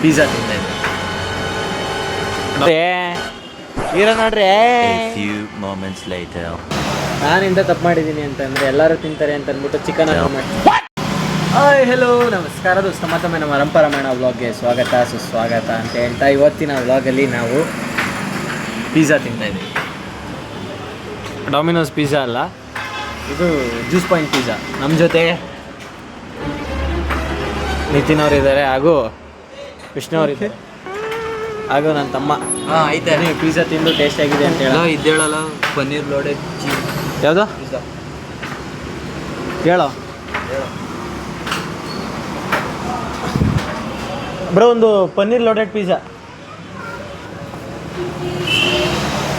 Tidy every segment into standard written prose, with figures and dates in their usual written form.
Pizza ತಿಂತಾ ಇದ್ದೆ. Hero ನೋಡ್ರಿ. ನಾನಿಂದ ತಪ್ಪು ಮಾಡಿದ್ದೀನಿ ಅಂತಂದರೆ ಎಲ್ಲರೂ ತಿಂತಾರೆ ಅಂತ ಅಂದ್ಬಿಟ್ಟು ಚಿಕನ್ ಆರ್ಡರ್ ಮಾಡ್ತೀನಿ. ಹಾಯ್ ಹೆಲೋ ನಮಸ್ಕಾರ ದೋಸ್ತ, ಮತ್ತೊಮ್ಮೆ ನಮ್ಮ ರಂಪರಾಮಾಯಣ ವ್ಲಾಗ್ಗೆ ಸ್ವಾಗತ ಸುಸ್ವಾಗತ ಅಂತ ಹೇಳ್ತಾ ಇವತ್ತಿನ ವ್ಲಾಗಲ್ಲಿ ನಾವು ಪಿಜ್ಜಾ ತಿಂತಾಯಿದ್ದೀವಿ. ಡಾಮಿನೋಸ್ ಪಿಜ್ಜಾ ಅಲ್ಲ, ಇದು ಜ್ಯೂಸ್ ಪಾಯಿಂಟ್ ಪಿಜ್ಜಾ. ನಮ್ಮ ಜೊತೆ ನಿತಿನ್ ಅವರಿದ್ದಾರೆ ಹಾಗೂ ಕೃಷ್ಣ ಅವರಿದ್ದಾರೆ ಹಾಗೂ ನನ್ನ ತಮ್ಮ. ಆಯ್ತಾ ನೀವು ಪಿಜ್ಜಾ ತಿಂದು ಟೇಸ್ಟ್ ಆಗಿದೆ ಅಂತ ಹೇಳೋ ಇದ್ದೇಳಲ್ಲ. ಪನ್ನೀರ್ ಲೋಡೆಡ್ ಚೀಸ್ ಯಾವುದು ಹೇಳೋ ಬ್ರೋ, ಒಂದು ಪನ್ನೀರ್ ಲೋಡೆಡ್ ಪಿಜ್ಜಾ.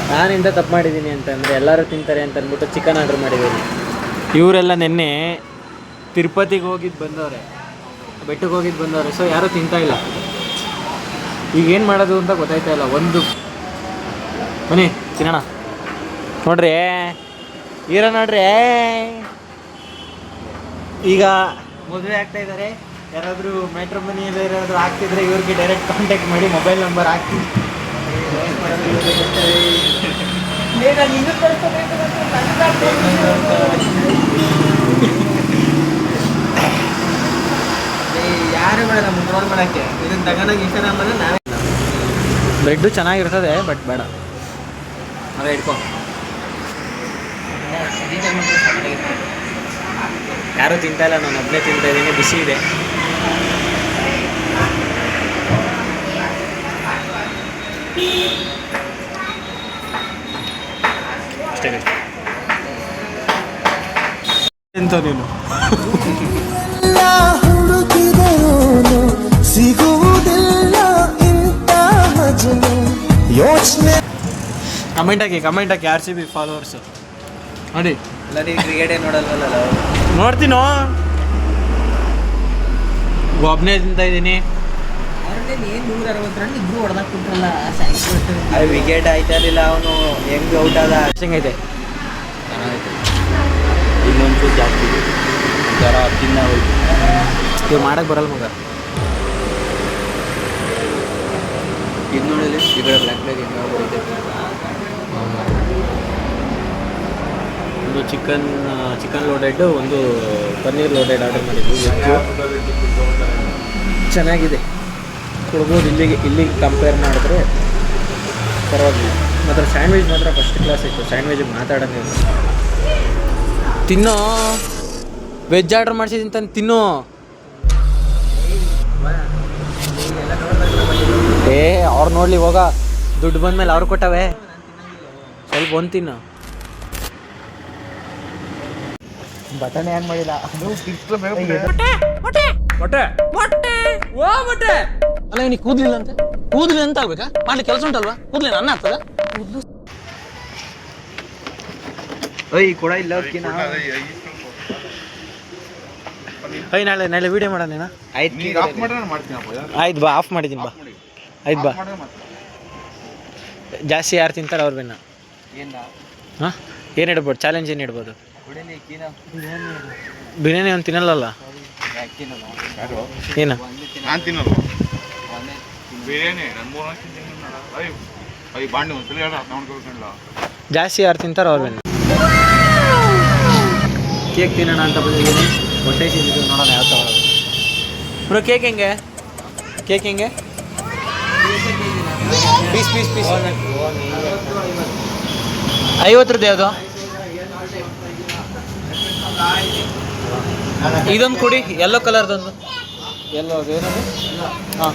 ನಾನಿಂದ ತಪ್ಪು ಮಾಡಿದ್ದೀನಿ ಅಂತಂದರೆ ಎಲ್ಲರೂ ತಿಂತಾರೆ ಅಂತ ಅಂದ್ಬಿಟ್ಟು ಚಿಕನ್ ಆರ್ಡರ್ ಮಾಡಿದ್ದೀನಿ. ಇವರೆಲ್ಲ ನಿನ್ನೆ ತಿರುಪತಿಗೆ ಹೋಗಿದ್ದು ಬಂದವ್ರೆ, ಬೆಟ್ಟಕ್ಕೆ ಹೋಗಿದ್ದು ಬಂದವ್ರೆ. ಸೊ ಯಾರೂ ತಿಂತಾಯಿಲ್ಲ. ಈಗ ಏನು ಮಾಡೋದು ಅಂತ ಗೊತ್ತಾಯ್ತಾ ಇಲ್ಲ. ಒಂದು ಬನ್ನಿ ತಿನ್ನೋಣ. ನೋಡ್ರಿ ಹೀರೋ ನೋಡ್ರಿ, ಈಗ ಮದುವೆ ಆಗ್ತಾ ಇದ್ದಾರೆ. ಯಾರಾದರೂ ಮ್ಯಾಟ್ರಿಮೋನಿಯಲ್ಲಿ ಯಾರಾದರೂ ಆಗ್ತಿದ್ರೆ ಇವ್ರಿಗೆ ಡೈರೆಕ್ಟ್ ಕಾಂಟ್ಯಾಕ್ಟ್ ಮಾಡಿ, ಮೊಬೈಲ್ ನಂಬರ್ ಹಾಕಿ. ಯಾರು ಬೇಡ ನಮ್ಮ ರೋಲ್ ಮಾಡೋಕ್ಕೆ. ಇದನ್ನು ತಗೊಂಡೋಗಿ ಇಷ್ಟ ನಮ್ಮನ್ನು ನಾವೇ. ಬ್ರೆಡ್ಡು ಚೆನ್ನಾಗಿರ್ತದೆ, ಬಟ್ ಬೇಡ ಅದ ಇಟ್ಕೊ. ಯಾರೂ ತಿಂತಾ ಇಲ್ಲ, ನಾನು ಒಬ್ಬನೇ ತಿಂತಾ ಇದ್ದೀನಿ. ಬಿಸಿ ಇದೆ. ಅಷ್ಟೇ ಎಂತ ನೀನು ಯೋಚನೆ. ಕಮೆಂಟ್ ಹಾಕಿ RCB ಫಾಲೋವರ್ಸು ನೋಡಿ. ಎಲ್ಲ ನೀವು ಕ್ರಿಕೆಟೇ ನೋಡಲ್ವಲ್ಲ. ನೋಡ್ತೀನೋ, ಒಬ್ಬನೇ ತಿಂತಾ ಇದ್ದೀನಿ. ಏನು 160 ರನ್ ಇಬ್ರು ಹೊಡೆದಾಕ್ಬಿಟ್ರಲ್ಲ. ಅದು ವಿಕೆಟ್ ಆಯ್ತಾ ಇರಲಿಲ್ಲ, ಅವನು ಹೆಂಗೆ ಔಟ್ ಆದ. ಹೆಂಗೈತೆ ಇನ್ನೊಂದು ಜಾಸ್ತಿ ಜ್ವರ ತಿನ್ನ ಹೋಯ್ತು. ಇವ್ರು ಮಾಡೋಕ್ಕೆ ಬರಲ್ಲ ಮಗ. ಇದು ನೋಡಿದ್ರೆ ಈ ಕಡೆ ಬ್ಲ್ಯಾಕ್ ಬ್ಲ್ಯಾಕ್ ಹೆಂಗೆ ಹೋಯ್ತು. ಒಂದು ಚಿಕನ್ ಲೋಡೆಡ್, ಒಂದು ಪನ್ನೀರ್ ಲೋಡೆಡ್ ಆರ್ಡರ್ ಮಾಡಿದ್ವಿ. ಚೆನ್ನಾಗಿದೆ, ಕೊಡ್ಬೋದು. ಇಲ್ಲಿಗೆ ಕಂಪೇರ್ ಮಾಡಿದ್ರೆ ಪರವಾಗಿಲ್ಲ. ಮಾತ್ರ ಸ್ಯಾಂಡ್ವಿಚ್ ಮಾತ್ರ ಫಸ್ಟ್ ಕ್ಲಾಸ್ ಇತ್ತು. ಸ್ಯಾಂಡ್ವಿಚಿಗೆ ಮಾತಾಡೋಂಗಿಲ್ಲ. ತಿನ್ನೋ, ವೆಜ್ ಆರ್ಡರ್ ಮಾಡಿಸಿದ್ದೀನಿ ತಾನು, ತಿನ್ನು. ಅವ್ರು ನೋಡಲಿ ಹೋಗ, ದುಡ್ಡು ಬಂದಮೇಲೆ ಅವ್ರು ಕೊಟ್ಟವೆ. ಸ್ವಲ್ಪ ಒಂದು ತಿನ್ನು. ಬಟನೆ ಹೆಂಗೆ ಮಾಡಿಲ್ಲ. ಅಲ್ಲ ನೀ ಕೂದಲಿಲ್ಲ ಅಂತ ಕೂದಲಿ ಅಂತ ಆಗ್ಬೇಕಾ? ಮಾಡ್ಲಿಕ್ಕೆ ಕೆಲಸ ಉಂಟಲ್ವಾ? ಕೂದಲಿ ನನ್ನ ಆಗ್ತದ? ಕೂಡ ಇಲ್ಲ. ನಾಳೆ ವಿಡಿಯೋ ಮಾಡೋಣ. ಆಯ್ತು ಬಾ, ಆಫ್ ಮಾಡಿದ್ದೀನಿ ಬಾ. ಆಯ್ತು ಬಾ. ಜಾಸ್ತಿ ಯಾರು ತಿಂತಾರೆ ಅವ್ರು ಬೆನ್ನ. ಹಾಂ, ಏನು ಇಡ್ಬೋದು ಚಾಲೆಂಜ್? ಏನು ಇಡ್ಬೋದು? ಬಿರಿಯಾನಿ ಒಂದು ತಿನ್ನಲ್ಲ. ಏನು ಜಾಸ್ತಿ ಯಾರು ತಿಂತಾರೆ ಅವ್ರು ಬೆನ್ನ. ಕೇಕ್ ತಿನ್ನೋಣ ಅಂತ ಬಂದಿದ್ದೀನಿ. ಹೊಟ್ಟೆ ತಿಂದಿದ್ದು, ನೋಡೋಣ ಯಾವ ಥರ ಬ್ರೋ. ಕೇಕ್ ಹೆಂಗೆ? ಪೀಸ್ 50 ಯಾವುದು? ಇದೊಂದು ಕೊಡಿ, ಯೆಲ್ಲೋ ಕಲರ್ದೊಂದು. ಎಲ್ಲೋ ಏನದು? ಹಾಂ,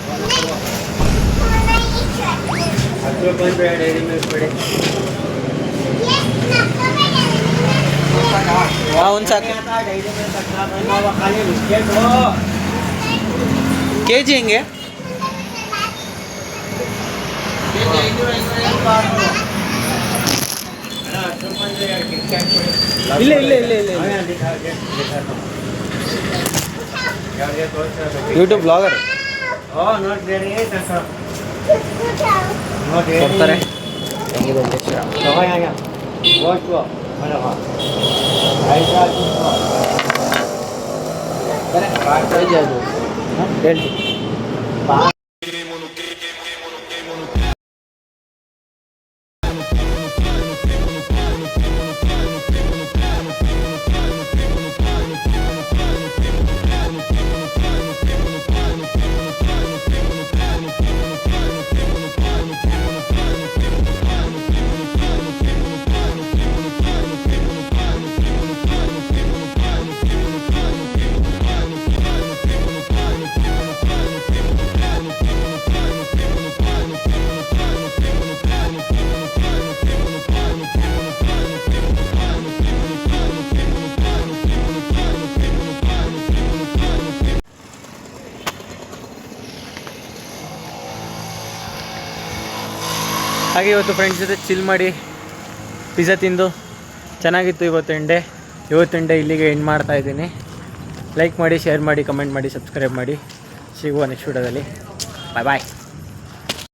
ಒಂದು ಸಾಕು. KG ಹೆಂಗೆ? ಇಲ್ಲ. ಯೂಟ್ಯೂಬ್ ಬ್ಲಾಗರ್ ಕೊಡ್ತಾರೆ. ಹೆಂಗಿದೆ ಹೇಳ್ತೀನಿ. ಹಾಗೆ ಇವತ್ತು ಫ್ರೆಂಡ್ಸ್ ಜೊತೆ ಚಿಲ್ ಮಾಡಿ ಪಿಜ್ಜಾ ತಿಂದು ಚೆನ್ನಾಗಿತ್ತು ಇವತ್ತಿನ ಡೇ ಇಲ್ಲಿಗೆ ಎಂಡ್ ಮಾಡ್ತಾ ಇದ್ದೀನಿ. ಲೈಕ್ ಮಾಡಿ, ಶೇರ್ ಮಾಡಿ, ಕಮೆಂಟ್ ಮಾಡಿ, ಸಬ್ಸ್ಕ್ರೈಬ್ ಮಾಡಿ. ಸಿಗುವ ನೆಕ್ಸ್ಟ್ ವಿಡಿಯೋದಲ್ಲಿ. ಬಾಯ್ ಬಾಯ್.